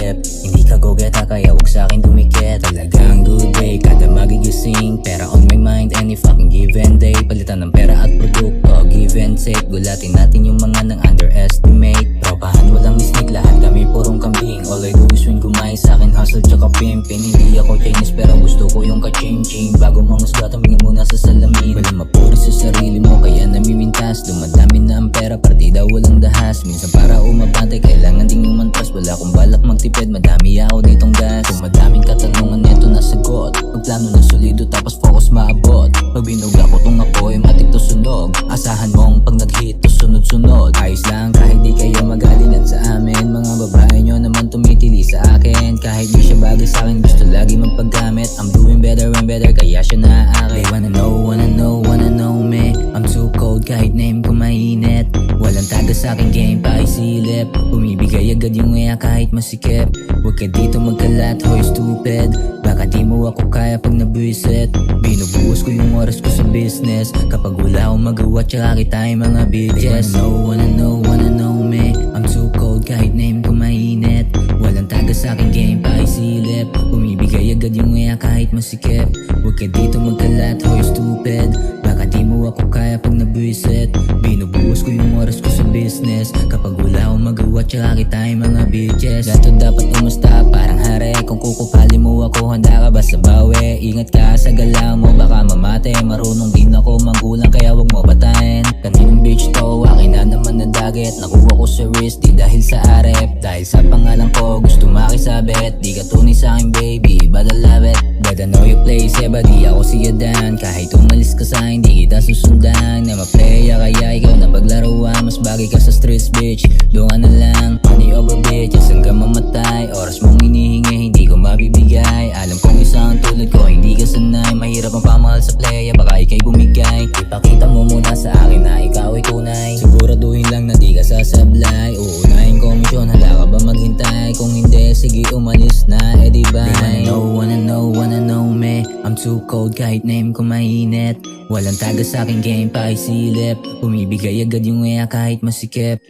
silip. Hindi ka gogeta kaya wag sa'kin dumikit. Talagang good day kada magigising. Pera on my mind any fucking given day. Palitan ng pera at produkto, give and take. Gulatin natin yung mga nang underestimate. Tropahan walang mistake, lahat kami purong kambing. All I do is win, gumay sa'kin hustle tsaka pimpin. Hindi ako Chinese pero gusto ko yung ka-ching-ching. Bago manghusga tumingin muna sa salamin. Walang mapuri sa sarili mo kaya namimintas. Dumadami na ang pera, partida walang dahas. Minsan para umabante kailangan ding umantras. Wala akong balak magtipid, madami ako ditong gas. Kung madaming katanungan neto na sagot. Pagplano na solido tapos focus maabot. Pag binog ako tong apoy matik to sunog. Asahan mong pag nag-hit to sunod-sunod. Ayos lang kahit di kayo magalingan sa amin. Mga babae nyo naman tumitili sa akin. Kahit di siya bagay sa akin gusto lagi magpaggamit. I'm doing better and better kaya siya naaakin. They wanna know me. I'm too cold kahit name ko mainit. Walang taga sa aking game paisilip. Bumibigay agad yung ngaya kahit masikip. Huwag ka dito magkalat, hoy stupid. Baka di mo ako kaya pag nabuisit. Binubuhos ko yung oras ko sa business. Kapag wala akong magawa tsaka kita yung mga bitches. They wanna know me. I'm too cold kahit name ko mainit. Walang taga sa aking game paisilip. Bumibigay agad yung ngaya kahit masikip. Huwag ka dito magkalat, hoy stupid. Baka di mo ako kaya pag nabuisit. Binubuhos ko yung oras ko sa business. Kapag wala akong magawa tsaka kita yung mga bitches. Gato dapat umusta parang hari. Kung kukupali mo ako handa ka ba sa bawi? Ingat ka sa galaw mo baka mamate. Marunong din ako manggulang kaya wag mo patayin. Kaninong bitch to akin na naman na dagat. Nakuha ko sa wrist di dahil sa arep. Dahil sa pangalan ko gusto makisabit. Di ka tunay sa akin baby but I love it. Better know your place eh ba di ako si Adan. Kahit umalis ka sa akin di kita susundan. Na maplaya kaya ikaw na paglaruan. Mas bagay ka sa streets bitch. Doon ka na lang money over bitches hanggang mamatay. Oras mong hinihingi hindi ko mabibigay. Alam kong isang tulad ko hindi ka sanay. Mahirap ang pamahal sa playa baka ikay bumigay. Ipakita mo muna sa akin na ikaw ay tunay. Siguraduhin lang na di ka sasablay. Uunahin komisyon handa ka ba maghintay? Kung hindi sige umalis na eh di bye. They wanna know me. I'm too cold kahit name ko mainit. Walang taga sa aking game paisilip. Bumibigay agad yung ngaya kahit masikip.